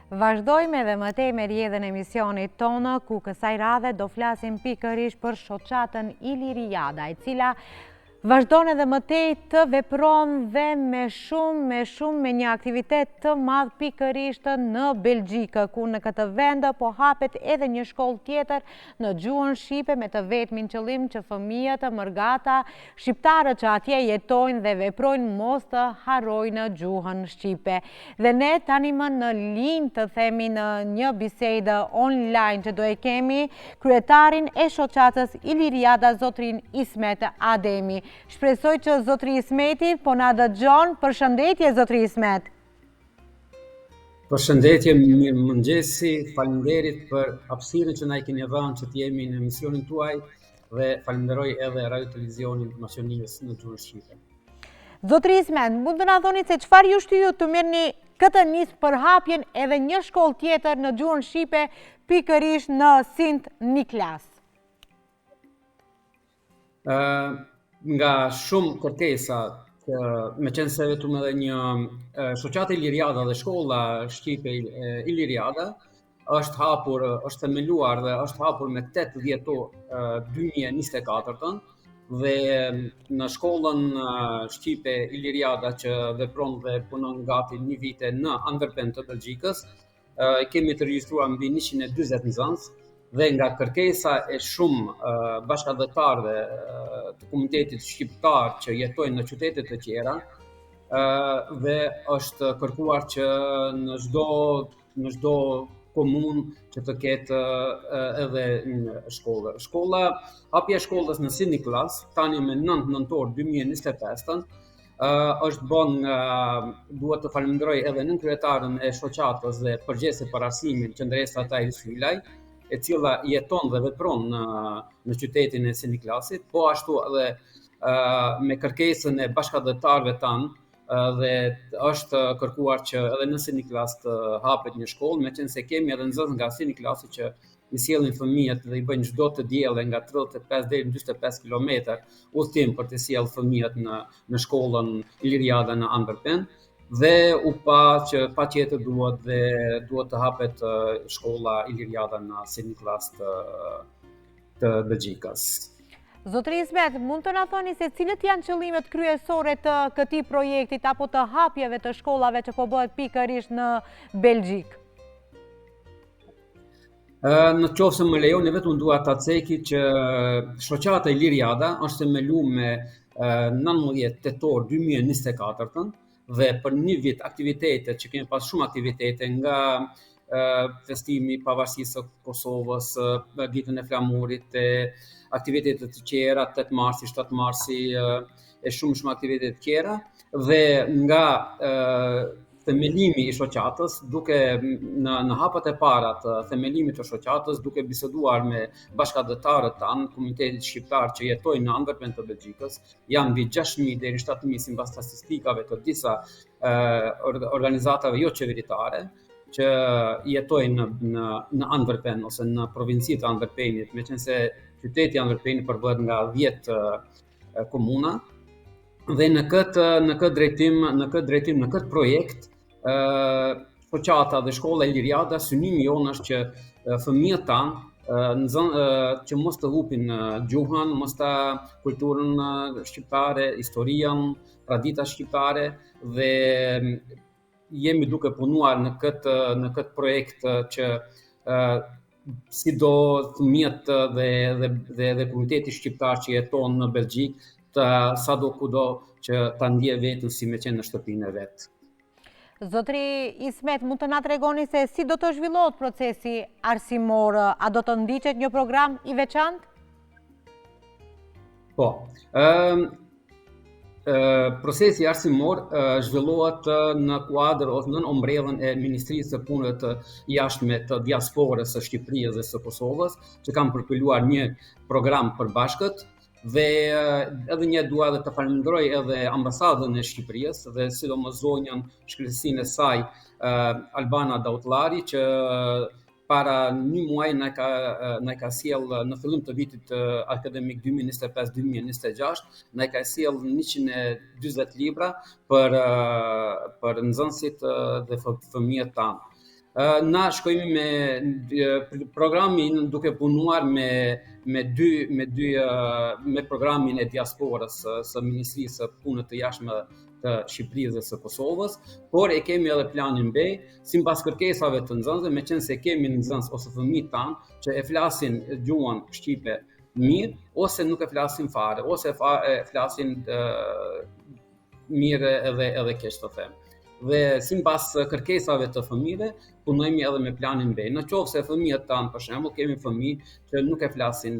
Vazhdojmë edhe më tej me rrjedhën e emisionit tonë, ku kësaj radhe do flasim pikërisht për shoqatën Iliriada, e cila vazhdon edhe më tej të vepron dhe me një aktivitet të madh pikërisht në Belgjikë, ku në këtë vend po hapet edhe një shkollë tjetër në gjuhën shqipe me të vetmin qëllim që fëmijët mërgata shqiptarët që atje jetojnë dhe veprojnë mos të harrojnë gjuhën shqipe. Dhe ne tani më në linjë të themi në një bisedë online që do e kemi kryetarin e shoqatës Iliriada, zotrin Ismet Ademi. Shpresoj që zotri Ismeti po na dëgjon. Përshëndetje zotri Ismet. Përshëndetje, mirëmëngjesi, faleminderit për hapësirën që na i keni dhënë që të jemi në emisionin tuaj dhe falenderoj edhe Radio Televizionin Nacionales në gjuhën shqipe. Zotri Ismet, mund të na thoni se çfarë ju shtyu të merrni këtë nisë për hapjen edhe një shkollë tjetër në gjuhën shqipe pikërisht në Sint Niklas? Nga shumë kërkesa, me qenë se vetëm edhe një shoqatë Iliriada dhe shkolla shqipe Iliriada është hapur, është themeluar dhe është hapur me 8 dhjetor 2024 dhe në shkollën shqipe Iliriada që vepron dhe punon gati një vite në Antwerpen të Belgjikës, kemi të regjistruar mbi 140 nxënës. Dhe nga kërkesa e shumë bashkëdhëtarëve të komunitetit shqiptar që jetojnë në qytetet e tjera, dhe është kërkuar që në çdo komunë që të ketë edhe një shkollë. Hapja e shkollës në Sint Niklas, tani me 9 nëntor 2025, është bën, duhet të falenderoj edhe nënkryetaren e shoqatës dhe përgjegjëse për arsimin Qendresa Tahir Sylaj, e cila jeton dhe vepron në qytetin e Sint Niklasit, po ashtu edhe me kërkesën e bashkëdhëtarëve tanë, dhe është kërkuar që edhe në Sint Niklas të hapet një shkollë, meqense kemi edhe nxënës nga Sint Niklasi që i sjellin fëmijët dhe i bëjnë çdo të diellë nga 35 deri në 45 kilometër udhtim për të sjellë fëmijët në shkollën Iliriada në Antwerpen. Dhe u pa që patjetër duhet të hapet shkolla Iliriada në Sint Niklas të Belgjikës. Zotri Ismet, mund të na thoni se cilët janë qëllimet kryesore të këtij projektit apo të hapjeve të shkollave që po bëhet pikërisht në Belgjikë? Në qoftë se më lejoni, vetëm dua ta ceki që shoqata Iliriada është themeluar me 19 tetor 2024 dhe për një vit aktivitete që kemi pas shumë aktivitete nga festimi i pavarësisë së Kosovës, ditën e flamurit, aktivitete të tjera, 8 marsi, 7 marsi e shumë aktivitete të tjera, dhe nga themelimi i shoqatës, duke në hapet e para të themelimit të shoqatës, duke biseduar me bashkëdhëtarët tanë, komunitetit shqiptar që jetojnë në Antwerpen të Belgjikës, janë mbi 6.000 deri 7.000 sipas statistikave të disa organizatave jo qeveritare që jetojnë në Antwerpen ose në provincitë të Antwerpenit, meqense qyteti i Antwerpenit përbëhet nga 10 komuna. Dhe në këtë drejtim, në këtë projekt, shoqata dhe shkolla Iliriada, synimi jonë është që fëmijët tanë që mos të hupin gjuhën, mos të kulturën shqiptare, historinë, tradita shqiptare, dhe jemi duke punuar në këtë projekt që sido fëmijët dhe komuniteti shqiptar që jeton në Belgjikë, sado kudo që ta ndje vetën si me qenë në shtëpinë e vetë. Zotri Ismet, mund të na tregoni se si do të zhvillohet procesi arsimor? A do të ndiqet një program i veçantë? Po. Procesi arsimor zhvillohet në kuadër ose në ombrellën e Ministrisë së Punëve të Jashtme të Diasporës së Shqipërisë dhe së Kosovës, që kanë përpyluar një program përbashkët. Dhe edhe një dua dhe të falenderoj edhe ambasadën e Shqipërisë dhe sidomos zonjën shkretësinë e saj Albana Dautlari, që para një muaj na ka sjell në fillim të vitit akademik 2025-2026, na ka sjell 140 libra për nxënësit dhe fëmijët tanë. Na shkojmë me programin duke punuar me programin e diasporës së Ministrisë së Punës të Jashtme të Shqipërisë dhe së Kosovës, por e kemi edhe planin B, sipas kërkesave të nxënësve, meqense kemi nxënës ose fëmijë tanë që e flasin gjuhën shqipe mirë, ose nuk e flasin fare, ose flasin mirë edhe keq të them. Dhe sipas kërkesave të fëmijëve, punojmë edhe me planin B. Në qoftë se fëmijët tanë, për shembull, kemi fëmijë që nuk e flasin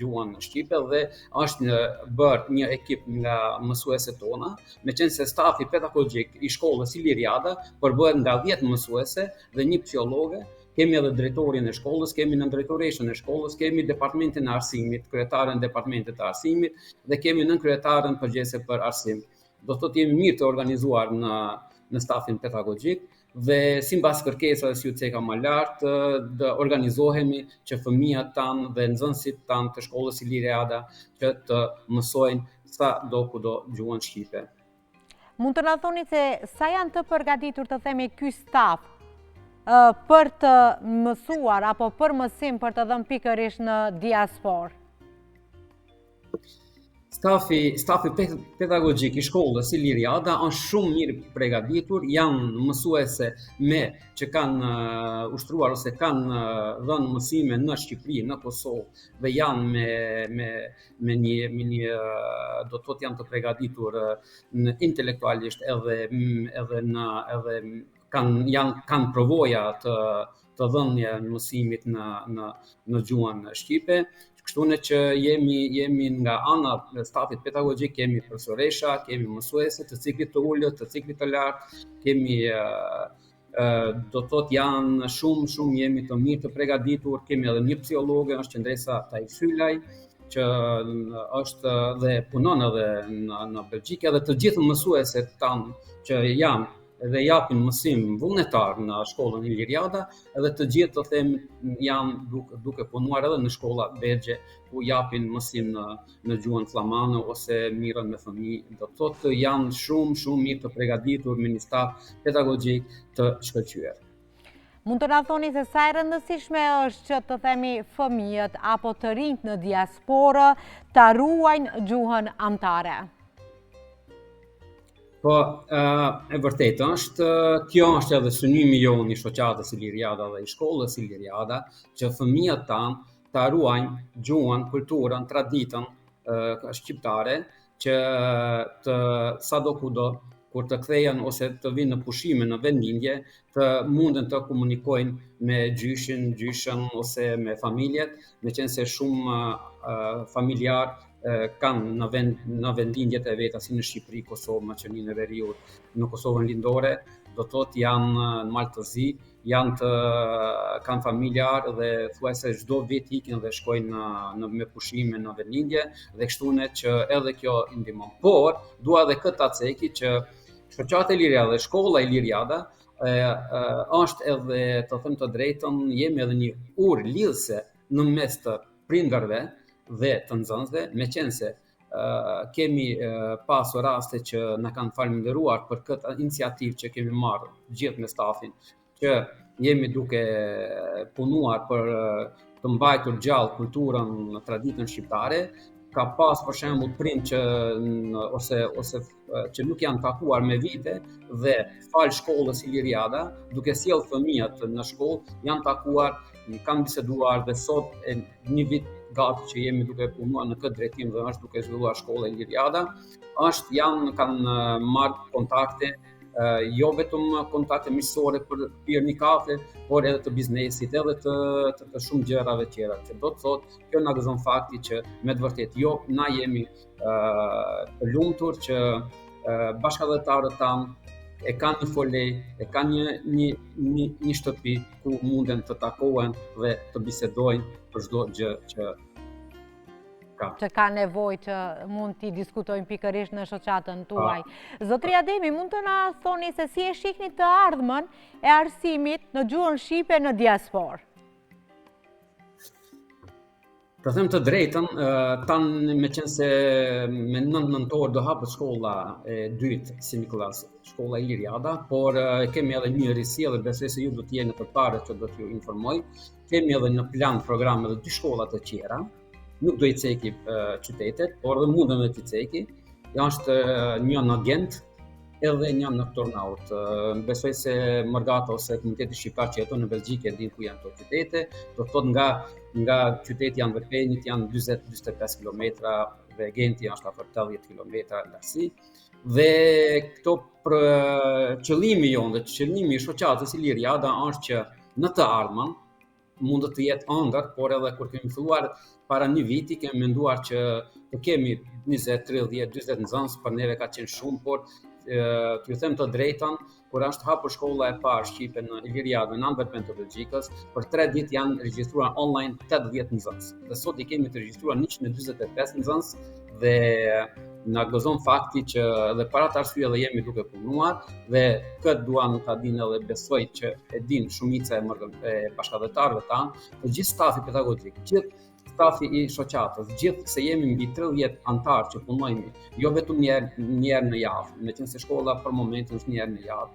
gjuhën shqipe dhe është bërë një ekip nga mësueset tona, meqense stafi pedagogjik i shkollës Iliriada përbëhet nga 10 mësuese dhe një psikologe. Kemi edhe drejtorin e shkollës, kemi në drejtoreshën e shkollës, kemi departamentin e arsimit, kryetaren e departamentit të arsimit dhe kemi nën kryetaren përgjegjëse për arsim. Do të thotë jemi mirë të organizuar në stafin pedagogjik dhe sipas kërkesave si u ceka më lart, të organizohemi që fëmijët tanë dhe nxënësit tanë të shkollës Iliriada që të mësojnë sa do kudo gjuhën shqipe. Mund të na thoni se sa janë të përgatitur të themi ky staf për të mësuar apo për mësim për të dhënë pikërisht në diasporë? Stafi pedagogjik i shkollës Iliriada është shumë mirë përgatitur, janë mësuese që kanë ushtruar ose kanë dhënë mësime në Shqipëri, në Kosovë dhe janë me një do të thotë janë të përgatitur intelektualisht edhe kanë provoja të dhënie mësimit në gjuhën shqipe. Kështu që jemi nga ana e stafit pedagogjik, kemi profesoresha, kemi mësuese të ciklit të ulët, të ciklit të lartë, kemi do të thotë janë shumë jemi të mirë të përgatitur, kemi edhe një psikologe, është Qendresa Tajfylaj, që është dhe punon edhe në Belgjikë, edhe të gjithë mësueset tanë që janë dhe japin mësim vullnetar në shkollën Iliriada, edhe të gjithë të them janë duke punuar edhe në shkolla belgje ku japin mësim në gjuhën flamande ose mirën me fëmijë. Do të thotë janë shumë mirë të përgatitur me një staf pedagogjik të shkëlqyer. Mund të na thoni se sa e rëndësishme është që të themi fëmijët apo të rinjt në diasporë ta ruajnë gjuhën amtare? Po, e vërtetë është, kjo është edhe synimi jon i shoqatës Iliriada dhe i shkollës Iliriada, që fëmijët tanë ta ruajnë gjuhën, kulturën, traditën shqiptare, që të sado kudo kur të kthehen ose të vinë në pushime në vendlindje, të munden të komunikojnë me gjyshën ose me familjet, meqense shumë familjarë kanë në vendlindjet e veta si në Shqipëri, Kosovë, Maqedoninë e Veriut, në Kosovën lindore, do të thotë janë në Maltëzi, kanë familjarë dhe thuajse çdo vit ikin dhe shkojnë me pushime në vendlindje dhe kështu që edhe kjo i ndihmon. Por dua edhe këtë ta ceki që shoqata Iliriada dhe shkolla Iliriada është edhe, të them të drejtën, jemi edhe një urë lidhëse në mes të prindërve dhe të nxënësve, meqense kemi pasur raste që na kanë falendëruar për këtë iniciativë që kemi marrë gjithë me stafin, që jemi duke punuar për të mbajtur gjallë kulturën, traditën shqiptare. Ka pas për shembull prind ose që nuk janë takuar me vite dhe fal shkollës Iliriada, duke sjell fëmijët në shkollë, janë takuar, kanë biseduar dhe sot një vit gati që jemi duke punuar në këtë drejtim dhe është duke zhvilluar shkolla Iliriada, kanë marrë kontakte, jo vetëm kontakte miqësore për pirë një kafe, por edhe të biznesit, edhe të shumë gjërave tjera. Që do të thotë, kjo na gëzon fakti që me të vërtetë na jemi të lumtur që bashkëdhetarët tanë e kanë një folej, e kanë një shtëpi ku munden të takohen dhe të bisedojnë për çdo gjë që ka nevojë që mund t'i diskutojnë pikërisht në shoqatën tuaj. Zotri Ademi, mund të na thoni se si e shihni të ardhmen e arsimit në gjuhën shqipe në diasporë? Të them të drejtën, tanë me qenë se me 9 nëntor do hapet shkolla e dytë si një klasë, shkolla Iliriada, por kemi edhe një risjellje, besoj se ju do të jeni të parët që do t'ju informoj. Kemi edhe në plan program edhe 2 shkolla të tjera. Nuk do i ceki qytetet, por edhe mundem dhe t'i ceki. Është një në Gent, edhe një në Tornaut. Besoj se Mërgata ose komuniteti shqiptar që jeton në Belgjikë e din ku janë këto qytete, do të thotë nga qyteti Antwerpenit janë 40-45 kilometra dhe Genti është afër 80 kilometra largësi. Dhe këto për qëllimi jonë dhe qëllimi i shoqatës Iliriada është që në të ardhmen mund të jetë ëndër, por edhe kur kemi filluar para një viti kemi menduar që të kemi 20, 30, 40 nxënës, për neve ka qenë shumë, por t'ju them të drejtën, kur është hapur shkolla e parë shqipe në Iliriada në Antwerpen të Belgjikës, për 3 ditë janë regjistruar online 80 nxënës. Dhe sot i kemi të regjistruar 145 nxënës dhe na gëzon fakti që edhe para të arsye edhe jemi duke punuar dhe këtë duan ta dinë edhe besoj që e din shumica e bashkëdhetarëve tanë, të gjithë stafi pedagogjik, gjithë stafi i shoqatës, gjithë se jemi mbi 30 antarë që punojmë, jo vetëm një herë në javë, meqense shkolla për momentin është një herë në javë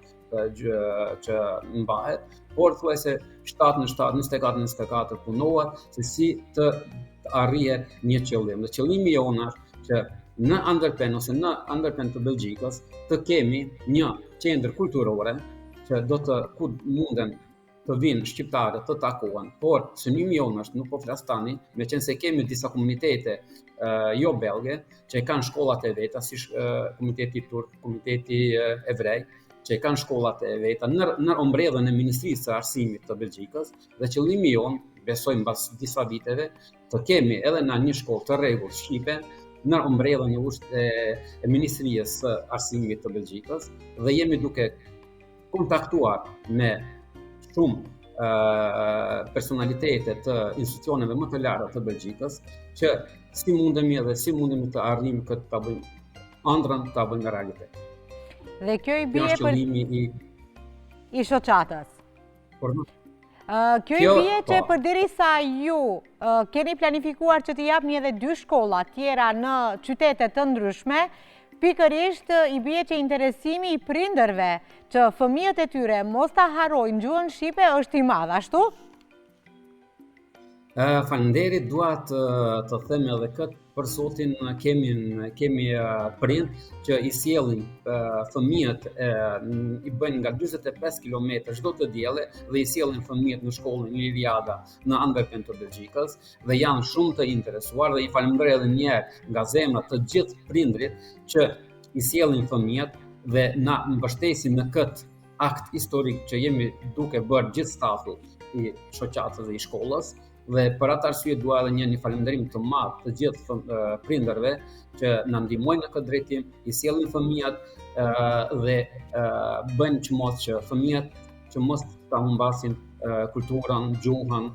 që mbahet, por thuajse 7 në 7, 24 në 24 punohet se si të arrihet një qëllim. Dhe qëllimi jonë është që në Antwerpen ose në Antwerpen të Belgjikës të kemi një qendër kulturore që do të ku munden të vinë shqiptarët të takohen, por synimi jonë është, nuk po flas tani, meqense kemi disa komunitete jo belge që kanë shkollat e veta, si komuniteti turk, komuniteti evrej, që kanë shkollat e veta në ombrellën e Ministrisë së Arsimit të Belgjikës, dhe qëllimi jonë, besoj mbas disa viteve, të kemi edhe në një shkollë të rregullt shqipe në ombrellën e Ministrisë së Arsimit të Belgjikës, dhe jemi duke kontaktuar me shumë personalitete të institucioneve më të larta të Belgjikës, që si mundemi të arrijmë këtë ta bëjmë ëndrrën ta bëjmë realitet. Dhe kjo i bie për i shoqatës. Kjo i bie që përderisa ju keni planifikuar që të japni edhe 2 shkolla tjera në qytete të ndryshme, pikërisht i bie që interesimi i prindërve që fëmijët e tyre mos ta harrojnë gjuhën shqipe është i madh, ashtu? Faleminderit, dua të them edhe këtë për sotin kemi prind që i sjellin fëmijët, i bëjnë nga 45 kilometra çdo të dielle dhe i sjellin fëmijët në shkollën Iliriada në Antwerpen të Belgjikës dhe janë shumë të interesuar dhe i falenderoj edhe një herë nga zemra të gjithë prindrit që i sjellin fëmijët dhe na mbështesin në këtë akt historik që jemi duke bërë gjithë stafi i shoqatës dhe i shkollës. Dhe për atë arsye dua edhe një falënderim të madh të gjithë prindërve që na ndihmojnë në këtë drejtim, i sjellin fëmijët dhe bëjnë që fëmijët që mos ta humbasin kulturën, gjuhën,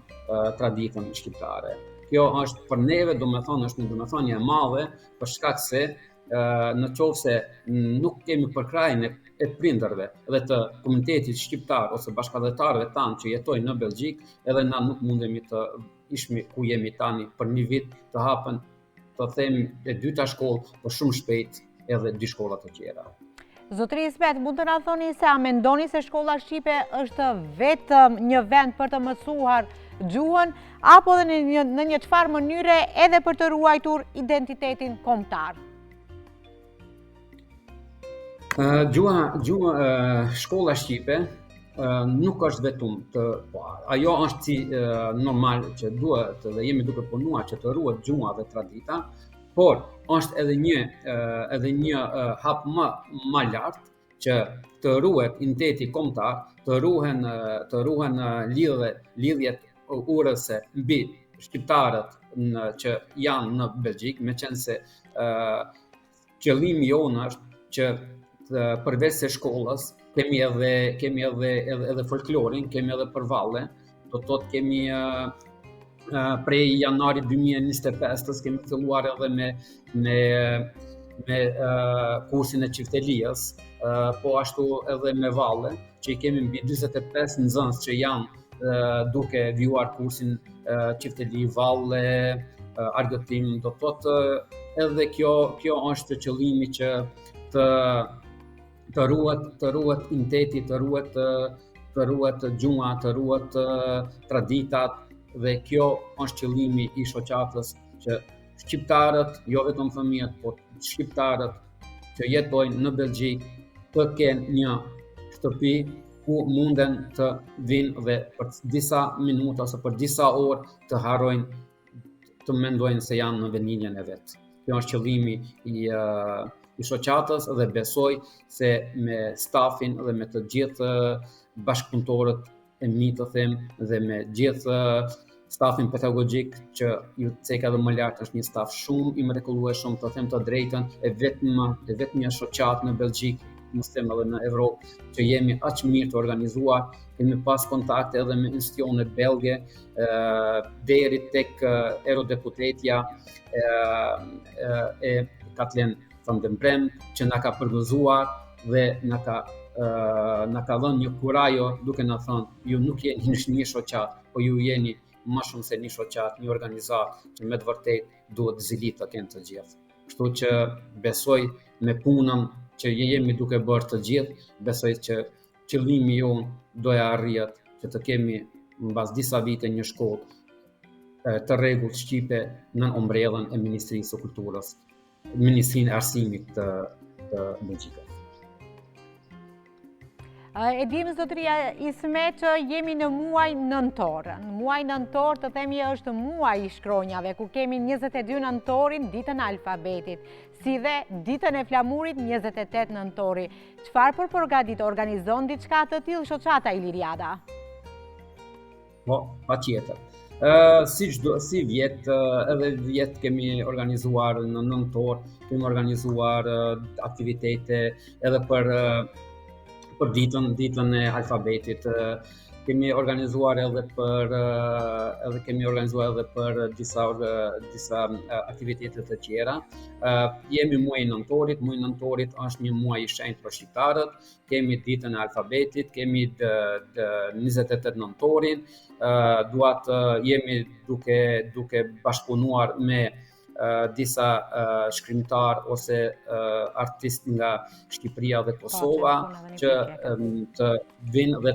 traditën shqiptare. Kjo është për neve, është një domethënie e madhe, për shkak se në qoftë se nuk kemi përkrahjen e prindërve dhe të komunitetit shqiptar ose bashkëdhetarëve tanë që jetojnë në Belgjik, edhe na nuk mundemi të ishmi ku jemi tani për një vit të hapen, të themi e dyta shkollë, por shumë shpejt edhe 2 shkolla të tjera. Zotëri Ismet, mund të na thoni se a mendoni se shkolla shqipe është vetëm një vend për të mësuar gjuhën, apo dhe në një çfarë mënyre edhe për të ruajtur identitetin kombëtar? Shkolla shqipe nuk është vetëm ajo është si normal që duhet dhe jemi duke punuar që të ruhet gjuha dhe tradita, por është edhe një hap më lart që të ruhet identiteti kombëtar, të ruhen lidhjet urëse mbi shqiptarët që janë në Belgjik, meqense qëllimi jonë është që përveç se shkollës, kemi edhe folklorin, kemi edhe përvalle, do të thotë kemi prej janarit 2025 kemi filluar edhe me kursin e çiftelijës, po ashtu edhe me valle, që i kemi mbi 45 nxënës që janë duke vjuar kursin çifteli, valle, argëtim, do thotë edhe kjo është qëllimi që të ruhet identiteti, të ruhet gjuma, të ruhet traditat, dhe kjo është qëllimi i shoqatës, që shqiptarët, jo vetëm fëmijët, po shqiptarët që jetojnë në Belgjik të kenë një shtëpi ku munden të vinë dhe për disa minuta ose për disa orë të harrojnë, të mendojnë se janë në vendinjen e vet. Kjo është qëllimi i shoqatës dhe besoj se me stafin dhe me të gjithë bashkëpunëtorët e mi të them dhe me gjithë stafin pedagogjik që ju ceka edhe më lart, është një staf shumë i mrekullueshëm, të them të drejtën, e vetmja shoqatë në Belgjik, mos them edhe në Evropë, që jemi aq mirë të organizuar. Kemi pas kontakte edhe me institucione belge, deri tek eurodeputetja e Katlin van den Brem, që na ka përgëzuar dhe na ka dhënë një kurajo, duke na thënë, ju nuk jeni një shoqat, po ju jeni më shumë se një shoqat, një organizatë që me të vërtet duhet zilit të kenë të gjithë. Kështu që besoj me punën që jemi duke bërë të gjithë, besoj që qëllimi jonë doja arrihet që të kemi mbas disa vite një shkollë të rregullt shqipe në ombrellën e Ministrisë së Kulturës, Ministrinë e Arsimit të Belgjikës. E dim, zotëria Isme, që jemi në muaj nëntor. Në muaj nëntor të themi është muaj i shkronjave, ku kemi 22 nëntorin, ditën e alfabetit, si dhe ditën e flamurit 28 nëntori. Çfarë përgatit organizon diçka të tillë shoqata Iliriada? Po, patjetër. Si vjet, edhe vjet kemi organizuar në nëntor, kemi organizuar aktivitete edhe për ditën e alfabetit. Kemi organizuar edhe për disa aktivitete të tjera. Jemi muaj nëntorit është një muaj i shenjtë për shqiptarët. Kemi ditën e alfabetit, kemi 28 nëntorin. Jemi duke bashkëpunuar me disa shkrimtar ose artist nga Shqipëria dhe Kosova, që të vinë dhe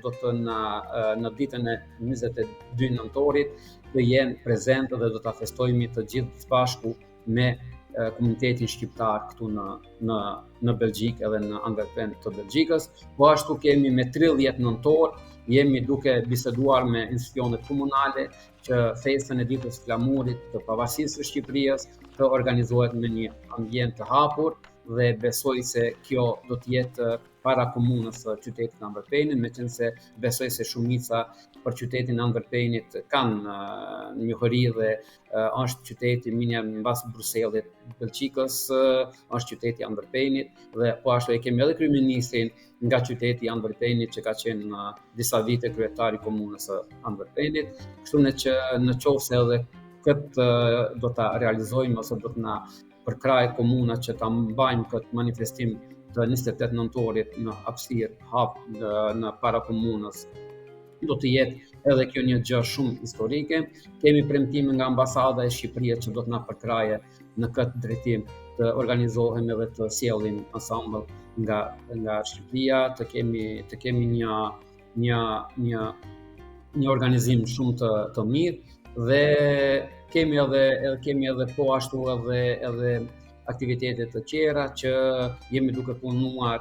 do të në ditën e 22 nëntorit të jenë prezent dhe do të festojmë të gjithë bashku me komunitetin shqiptar këtu në Belgjik edhe në Antwerpen të Belgjikës. Po ashtu kemi me 30 nëntor, jemi duke biseduar me institucionet komunale që festën e ditës flamurit të pavarësisë së Shqipërisë të organizohet me një ambient të hapur, dhe besoj se kjo do të jetë para komunës së qytetit Antwerpenit, meqense besoj se shumica për qytetin Antwerpenit kanë njohuri dhe është qyteti mbas Bruxellit, Belgjikës, është qyteti Antwerpenit, dhe po ashtu e kemi edhe kryeministrin nga qyteti Antwerpenit që ka qenë në disa vite kryetari i komunës së Antwerpenit, kështu në qoftë se edhe këtë do ta realizojmë ose do të na përkrahë komuna që ta mbajmë këtë manifestim të 28 nëntorit në hapësirë hap në para komunës. Do të jetë edhe kjo një gjë shumë historike. Kemi premtime nga ambasada e Shqipërisë që do të na përkrahë në këtë drejtim, të organizohemi dhe të sjellim ensemble nga Shqipëria, të kemi një organizim shumë të mirë, dhe kemi edhe po ashtu edhe aktivitete të tjera që jemi duke punuar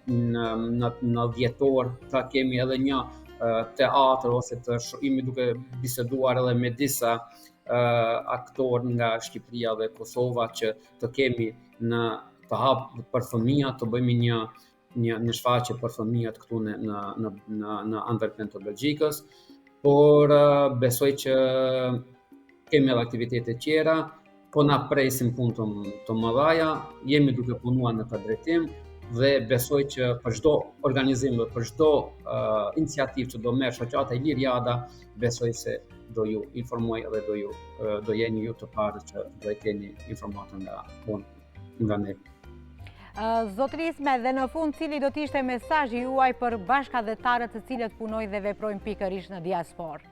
në dhjetor. Kemi edhe një teatr ose jemi duke biseduar edhe me disa aktor nga Shqipëria dhe Kosova që të kemi të hap për fëmijët, të bëjmë një shfaqje për fëmijët këtu në Antwerpen të Belgjikës, por besoj që kemi edhe aktivitete tjera, po na presin punë të mëdha, jemi duke punuar në këtë drejtim, dhe besoj që për çdo organizim dhe për çdo iniciativë që do merr shoqata Iliriada, besoj se do ju informoj dhe do jeni ju të parë që do e keni informatën nga ne. Zotëri Isme, dhe në fund, cili do të ishte mesazhi juaj për bashkëdhetarët të cilët punojnë dhe veprojnë pikërisht në diasporë?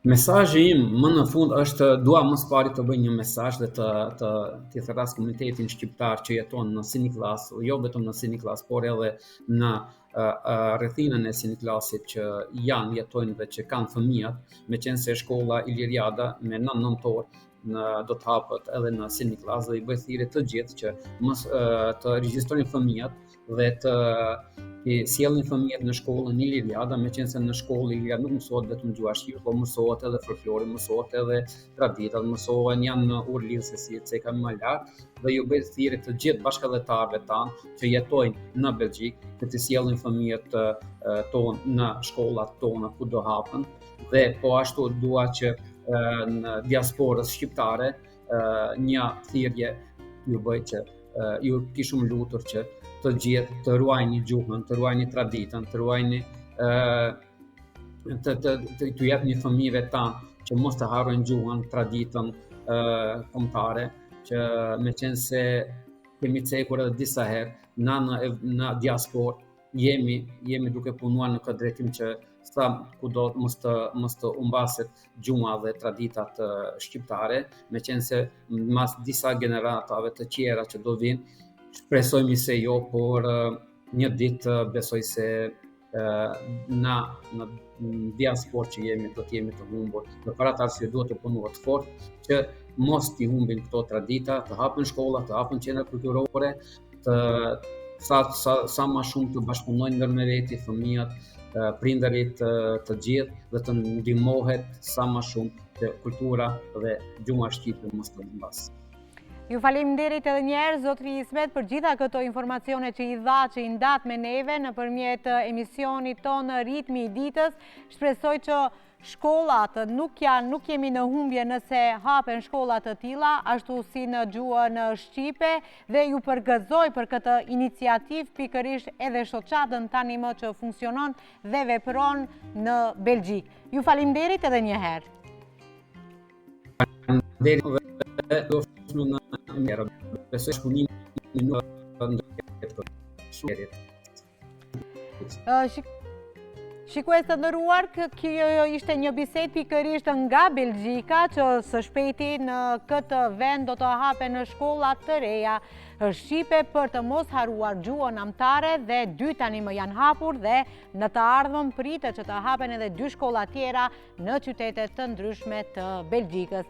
Mesazhi im më në fund është dua më së pari të bëj një mesazh dhe të thras komunitetin shqiptar që jeton në Siniklas, jo vetëm në Siniklas, por edhe në rrethinën e Siniklasit që jetojnë dhe që kanë fëmijët, meqense shkolla Iliriada me 9 nëntor do të hapet edhe në Siniklas dhe i bëj thirrje të gjithë që të regjistrojnë fëmijët dhe të sjellin fëmijët në shkollën Iliriada, meqense në shkollë Iliriada nuk mësohet vetëm gjuha shqipe, por mësohet edhe folklori, mësohet edhe traditat, mësohen janë urlidhse si e kam më lart dhe ju bëj thirrje të gjithë bashkëdhetarëve tanë që jetojnë në Belgjik, që të sjellin fëmijët tonë në shkollat tona ku do hapen dhe po ashtu dua që në diasporës shqiptare një thirrje ju bëj që ju kishum lutur që të gjithë të ruajni gjuhën, të ruajni traditën, të ruajni të japni fëmijëve tanë që mos të harrojnë gjuhën, traditën kombëtare, që meqense kemi cekur edhe disa herë në diasporë jemi duke punuar në këtë drejtim që sa kudo mos të humbaset gjuha dhe traditat shqiptare, meqense mas disa generatave të tjera që do vinë, shpresojmë se jo, por një ditë besoj se na në diasporë që do të jemi të humbur. Në para të arsye duhet të punohet fort që mos t'i humbin këto tradita, të hapen shkolla, të hapen qendra kulturore, sa më shumë të bashkëpunojnë ndër me veti fëmijët, prindërit të gjithë dhe të ndihmohet sa më shumë që kultura dhe gjuha shqipe mos të humbas. Ju faleminderit edhe një herë, zotri Ismet, për gjitha këto informacione që i ndat me neve nëpërmjet emisionit tonë Ritmi i ditës. Shpresoj që shkollat nuk jemi në humbje nëse hapen shkollat të tilla, ashtu si në gjuhën shqipe, dhe ju përgëzoj për këtë iniciativë, pikërisht edhe shoqatën tani më që funksionon dhe vepron në Belgjik. Ju faleminderit edhe një herë. Shikues të nderuar, kjo ishte një bisedë pikërisht nga Belgjika, që së shpejti në këtë vend do të hapen në shkolla të reja shqipe për të mos haruar gjuhën amtare, dhe 2 tani më janë hapur dhe në të ardhmen pritet që të hapen edhe 2 shkolla tjera në qytete të ndryshme të Belgjikës.